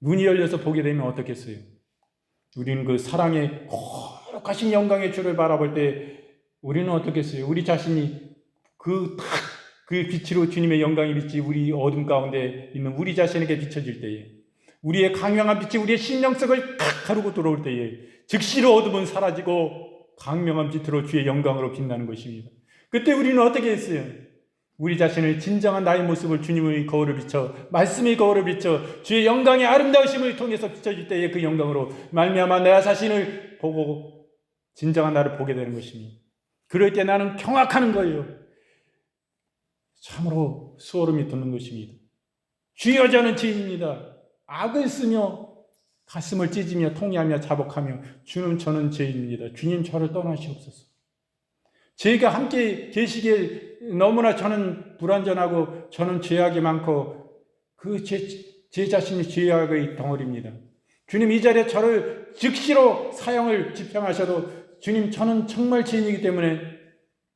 눈이 열려서 보게 되면 어떻겠어요? 우리는 그 사랑의 거룩하신 영광의 주를 바라볼 때 우리는 어떻겠어요? 우리 자신이 그 빛으로 주님의 영광의 빛이 우리 어둠 가운데 있는 우리 자신에게 비춰질 때에 우리의 강명한 빛이 우리의 심령 속을 가르고 들어올 때에 즉시로 어둠은 사라지고 강명한 빛으로 주의 영광으로 빛나는 것입니다. 그때 우리는 어떻게 했어요? 우리 자신을 진정한 나의 모습을 주님의 거울을 비춰 말씀의 거울을 비춰 주의 영광의 아름다우심을 통해서 비춰질 때에 그 영광으로 말미암아 내 자신을 보고 진정한 나를 보게 되는 것입니다. 그럴 때 나는 경악하는 거예요. 참으로 수오름이 돋는 것입니다. 주여 저는 죄인입니다. 악을 쓰며 가슴을 찢으며 통회하며 자복하며 주는 저는 죄인입니다. 주님 저를 떠나시옵소서. 죄가 함께 계시기에 너무나 저는 불완전하고 저는 죄악이 많고 그 제 자신이 죄악의 덩어리입니다. 주님 이 자리에 저를 즉시로 사형을 집행하셔도 주님 저는 정말 죄인이기 때문에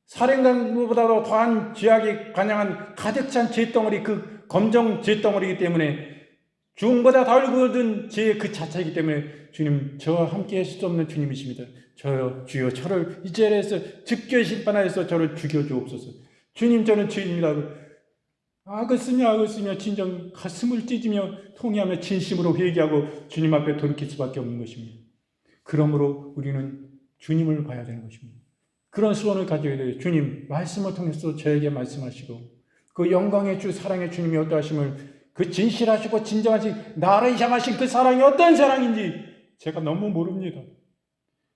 살인강보다도 더한 죄악이 관영한 가득 찬 죄덩어리 그 검정 죄덩어리이기 때문에 중보다 덜 굳은 죄의 그 자체이기 때문에 주님 저와 함께 할 수 없는 주님이십니다. 주여 저를 이 자리에서 즉결 심판하여서 저를 죽여주옵소서. 주님 저는 죄인이라고 악을 쓰며 진정 가슴을 찢으며 통회하며 진심으로 회개하고 주님 앞에 돌이킬 수밖에 없는 것입니다. 그러므로 우리는 주님을 봐야 되는 것입니다. 그런 소원을 가져야 돼요. 주님, 말씀을 통해서 저에게 말씀하시고 그 영광의 주, 사랑의 주님이 어떠하심을, 그 진실하시고 진정하신 나를 향하신 그 사랑이 어떤 사랑인지 제가 너무 모릅니다.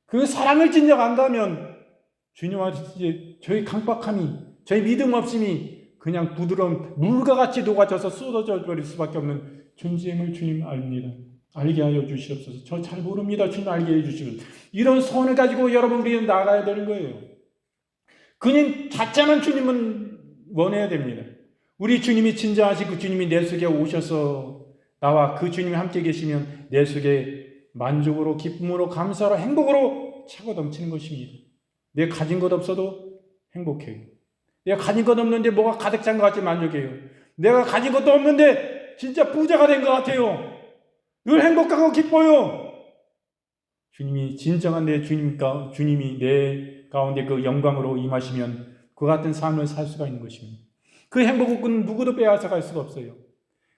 그 사랑을 진정 안다면 주님한테 저희 강박함이, 저희 믿음 없음이 그냥 부드러운 물과 같이 녹아져서 쏟아져 버릴 수밖에 없는 존재임을 주님 압니다. 알게 하여 주시옵소서. 저 잘 모릅니다. 주님 알게 해 주시옵소서. 이런 소원을 가지고 여러분 우리는 나가야 되는 거예요. 그님 자체만 주님은 원해야 됩니다. 우리 주님이 진정하신 그 주님이 내 속에 오셔서 나와 그 주님이 함께 계시면 내 속에 만족으로, 기쁨으로, 감사로, 행복으로 차고 넘치는 것입니다. 내가 가진 것 없어도 행복해요. 내가 가진 것 없는데 뭐가 가득 찬 것 같이 만족해요. 내가 가진 것도 없는데 진짜 부자가 된 것 같아요. 늘 행복하고 기뻐요. 주님이 진정한 내 주님이 내 가운데 그 영광으로 임하시면 그 같은 삶을 살 수가 있는 것입니다. 그 행복은 누구도 빼앗아갈 수가 없어요.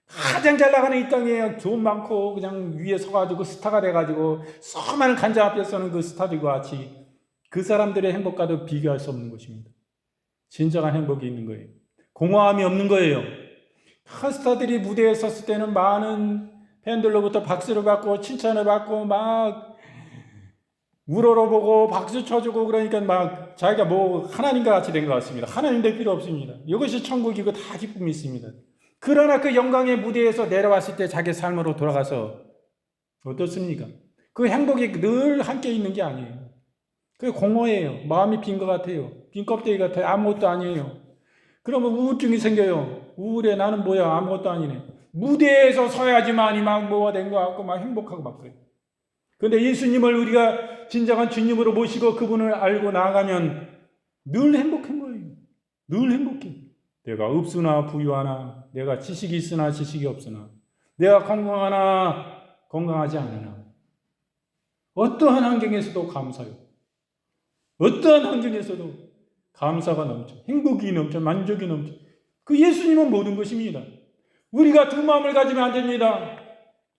가장 잘 나가는 이 땅에 돈 많고 그냥 위에 서가지고 스타가 돼가지고 수많은 간장 앞에 서는 그 스타들과 같이 그 사람들의 행복과도 비교할 수 없는 것입니다. 진정한 행복이 있는 거예요. 공허함이 없는 거예요. 스타들이 무대에 섰을 때는 많은 팬들로부터 박수를 받고 칭찬을 받고 막 우러러보고 박수 쳐주고 그러니까 막 자기가 뭐 하나님과 같이 된 것 같습니다. 하나님 될 필요 없습니다. 이것이 천국이고 다 기쁨이 있습니다. 그러나 그 영광의 무대에서 내려왔을 때 자기 삶으로 돌아가서 어떻습니까? 그 행복이 늘 함께 있는 게 아니에요. 그게 공허해요. 마음이 빈 것 같아요. 빈 껍데기 같아요. 아무것도 아니에요. 그러면 우울증이 생겨요. 우울해. 나는 뭐야? 아무것도 아니네. 무대에서 서야지만이 막 뭐가 된 것 같고 막 행복하고 막 그래요. 그런데 예수님을 우리가 진정한 주님으로 모시고 그분을 알고 나아가면 늘 행복한 거예요. 늘 행복해. 내가 없으나 부유하나, 내가 지식이 있으나 지식이 없으나, 내가 건강하나 건강하지 않으나, 어떠한 환경에서도 감사요. 어떠한 환경에서도 감사가 넘쳐, 행복이 넘쳐, 만족이 넘쳐. 그 예수님은 모든 것입니다. 우리가 두 마음을 가지면 안 됩니다.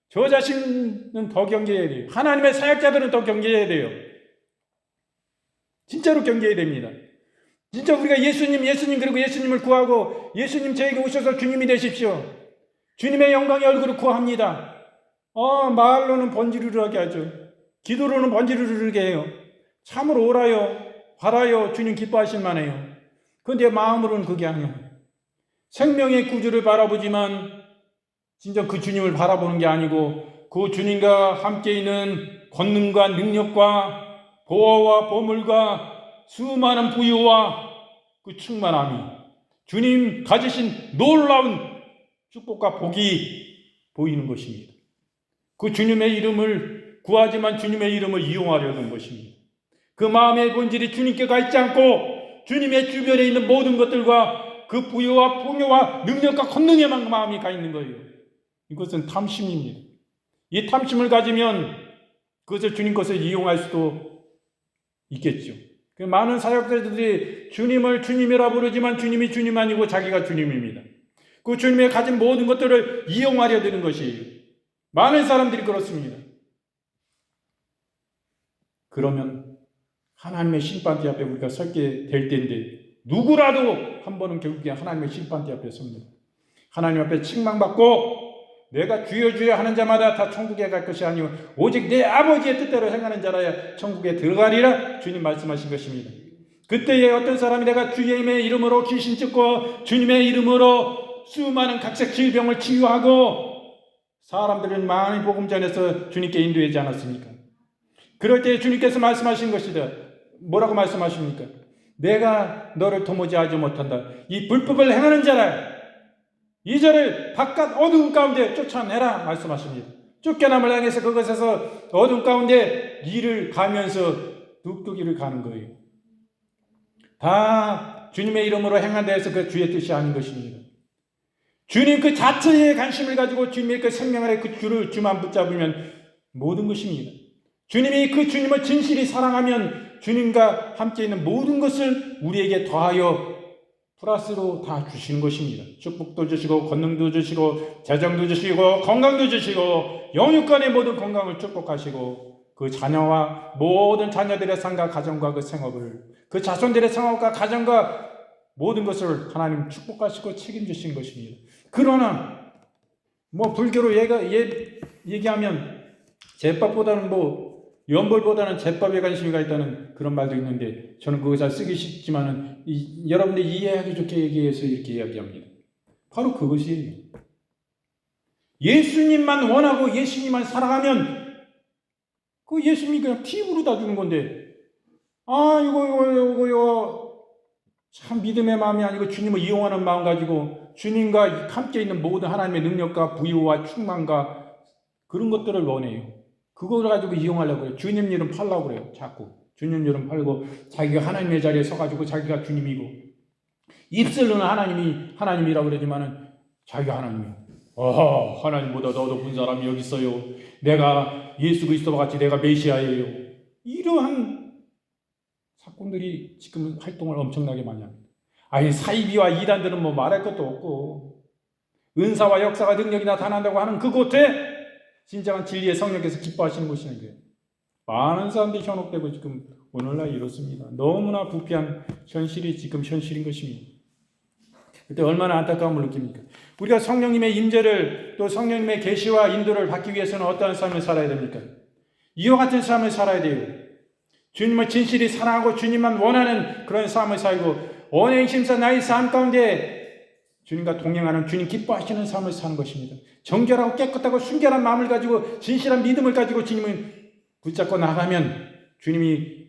저 자신은 더 경계해야 돼요. 하나님의 사역자들은 더 경계해야 돼요. 진짜로 경계해야 됩니다. 진짜 우리가 예수님 그리고 예수님을 구하고 예수님 저에게 오셔서 주님이 되십시오. 주님의 영광의 얼굴을 구합니다. 말로는 번지르르하게 하죠. 기도로는 번지르르하게 해요. 참으로 오라요, 바라요, 주님 기뻐하실 만해요. 그런데 마음으로는 그게 아니에요. 생명의 구주를 바라보지만 진짜 그 주님을 바라보는 게 아니고 그 주님과 함께 있는 권능과 능력과 보호와 보물과 수많은 부유와 그 충만함이 주님 가지신 놀라운 축복과 복이 보이는 것입니다. 그 주님의 이름을 구하지만 주님의 이름을 이용하려는 것입니다. 그 마음의 본질이 주님께 가 있지 않고 주님의 주변에 있는 모든 것들과 그 부유와 풍요와 능력과 권능에만 마음이 가 있는 거예요. 이것은 탐심입니다. 이 탐심을 가지면 그것을 주님 것을 이용할 수도 있겠죠. 많은 사역자들이 주님을 주님이라 부르지만 주님이 주님 아니고 자기가 주님입니다. 그 주님의 가진 모든 것들을 이용하려 드는 것이에요. 많은 사람들이 그렇습니다. 그러면 하나님의 심판대 앞에 우리가 서게 될 텐데 누구라도 한 번은 결국에 하나님의 심판대 앞에 섭니다. 하나님 앞에 책망받고 내가 주여 주여 하는 자마다 다 천국에 갈 것이 아니오 오직 내 아버지의 뜻대로 행하는 자라야 천국에 들어가리라 주님 말씀하신 것입니다. 그때에 어떤 사람이 내가 주님의 이름으로 귀신 쫓고 주님의 이름으로 수많은 각색 질병을 치유하고 사람들은 많이 복음 전해서 주님께 인도하지 않았습니까? 그럴 때 주님께서 말씀하신 것이다. 뭐라고 말씀하십니까? 내가 너를 도무지 알지 못한다. 이 불법을 행하는 자라 이 자를 바깥 어두운 가운데 쫓아내라 말씀하십니다. 쫓겨남을 향해서 그것에서 어두운 가운데 길을 가면서 뚝뚝이를 가는 거예요. 다 주님의 이름으로 행한다 해서 그 주의 뜻이 아닌 것입니다. 주님 그 자체에 관심을 가지고 주님의 그 생명의 그 주만 붙잡으면 모든 것입니다. 주님이 그 주님을 진실히 사랑하면 주님과 함께 있는 모든 것을 우리에게 더하여 플러스로 다 주시는 것입니다. 축복도 주시고 권능도 주시고 재정도 주시고 건강도 주시고 영육간의 모든 건강을 축복하시고 그 자녀와 모든 자녀들의 삶과 가정과 그 생업을 그 자손들의 생업과 가정과 모든 것을 하나님 축복하시고 책임지신 것입니다. 그러나 불교로 얘기하면 제법보다는 연벌보다는 제법에 관심이 있다는 그런 말도 있는데 저는 그거 잘 쓰기 쉽지만은 여러분들 이해하기 좋게 얘기해서 이렇게 이야기합니다. 바로 그것이에요. 예수님만 원하고 예수님만 사랑하면 그 예수님이 그냥 팁으로 다 주는 건데 이거 참 믿음의 마음이 아니고 주님을 이용하는 마음 가지고 주님과 함께 있는 모든 하나님의 능력과 부유와 충만과 그런 것들을 원해요. 그걸 가지고 이용하려고 해요. 주님 이름 팔려고 그래요. 자꾸 주님 이름 팔고 자기가 하나님의 자리에 서가지고 자기가 주님이고 입술로는 하나님이라고 그러지만은 자기가 하나님이에요. 하나님보다 더 높은 사람이 여기 있어요. 내가 예수 그리스도와 같이 내가 메시아예요. 이러한 사건들이 지금 활동을 엄청나게 많이 합니다. 사이비와 이단들은 말할 것도 없고 은사와 역사가 능력이 나타난다고 하는 그곳에 진정한 진리의 성령께서 기뻐하시는 것이는 거예요. 많은 사람들이 현혹되고 지금 오늘날 이렇습니다. 너무나 부패한 현실이 지금 현실인 것입니다. 그때 얼마나 안타까움을 느낍니까? 우리가 성령님의 임재를 또 성령님의 계시와 인도를 받기 위해서는 어떠한 삶을 살아야 됩니까? 이와 같은 삶을 살아야 돼요. 주님을 진실히 사랑하고 주님만 원하는 그런 삶을 살고 언행심사 나의 삶 가운데 주님과 동행하는 주님 기뻐하시는 삶을 사는 것입니다. 정결하고 깨끗하고 순결한 마음을 가지고 진실한 믿음을 가지고 주님을 붙잡고 나가면 주님이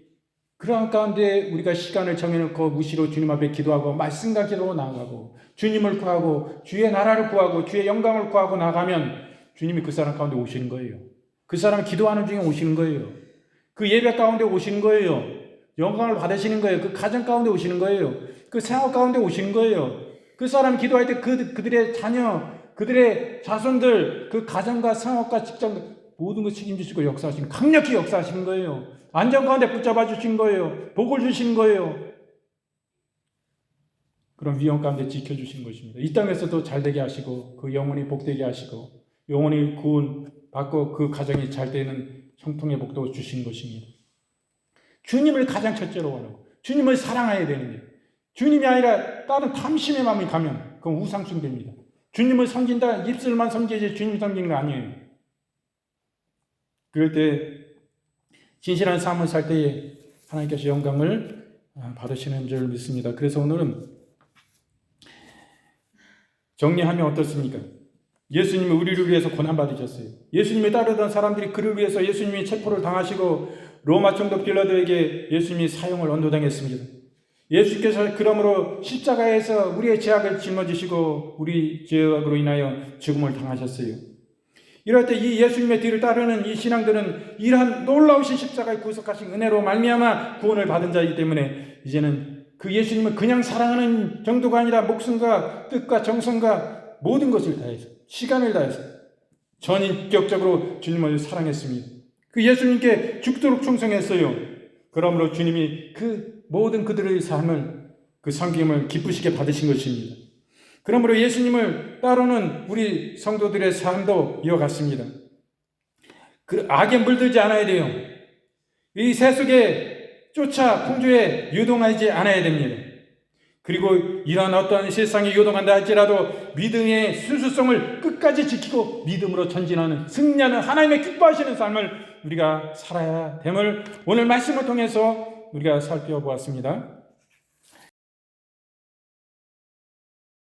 그런 가운데 우리가 시간을 정해놓고 무시로 주님 앞에 기도하고 말씀과 기도로 나아가고 주님을 구하고 주의 나라를 구하고 주의 영광을 구하고 나가면 주님이 그 사람 가운데 오시는 거예요. 그 사람 기도하는 중에 오시는 거예요. 그 예배 가운데 오시는 거예요. 영광을 받으시는 거예요. 그 가정 가운데 오시는 거예요. 그 생활 가운데 오시는 거예요. 그 사람 기도할 때 그들의 자녀, 그들의 자손들, 그 가정과 생활과 직장 모든 것 책임지시고 역사하시는 강력히 역사하시는 거예요. 안전 가운데 붙잡아 주신 거예요. 복을 주신 거예요. 그런 위험 가운데 지켜주신 것입니다. 이 땅에서도 잘되게 하시고 그 영혼이 복되게 하시고 영혼이 구원 받고 그 가정이 잘 되는 형통의 복도 주신 것입니다. 주님을 가장 첫째로 원하고 주님을 사랑해야 되는데 주님이 아니라 다른 탐심의 마음이 가면 그건 우상숭배입니다. 주님을 섬긴다 입술만 섬기지 주님 섬기는 거 아니에요. 그럴 때 진실한 삶을 살 때에 하나님께서 영광을 받으시는 줄 믿습니다. 그래서 오늘은 정리하면 어떻습니까? 예수님이 우리를 위해서 고난받으셨어요. 예수님을 따르던 사람들이 그를 위해서 예수님이 체포를 당하시고 로마 총독 빌라도에게 예수님이 사형을 언도당했습니다. 예수께서 그러므로 십자가에서 우리의 죄악을 짊어지시고 우리 죄악으로 인하여 죽음을 당하셨어요. 이럴 때 이 예수님의 뒤를 따르는 이 신앙들은 이러한 놀라우신 십자가의 구속하신 은혜로 말미암아 구원을 받은 자이기 때문에 이제는 그 예수님을 그냥 사랑하는 정도가 아니라 목숨과 뜻과 정성과 모든 것을 다해서 시간을 다해서 전인격적으로 주님을 사랑했습니다. 그 예수님께 죽도록 충성했어요. 그러므로 주님이 그 모든 그들의 삶을 그 섬김을 기쁘시게 받으신 것입니다. 그러므로 예수님을 따르는 우리 성도들의 삶도 이와 같습니다. 그 악에 물들지 않아야 돼요. 이 세속에 쫓아 풍조에 유동하지 않아야 됩니다. 그리고 이러한 어떤 세상에 요동한다 할지라도 믿음의 순수성을 끝까지 지키고 믿음으로 전진하는 승리하는 하나님의 기뻐하시는 삶을 우리가 살아야 됨을 오늘 말씀을 통해서 우리가 살펴보았습니다.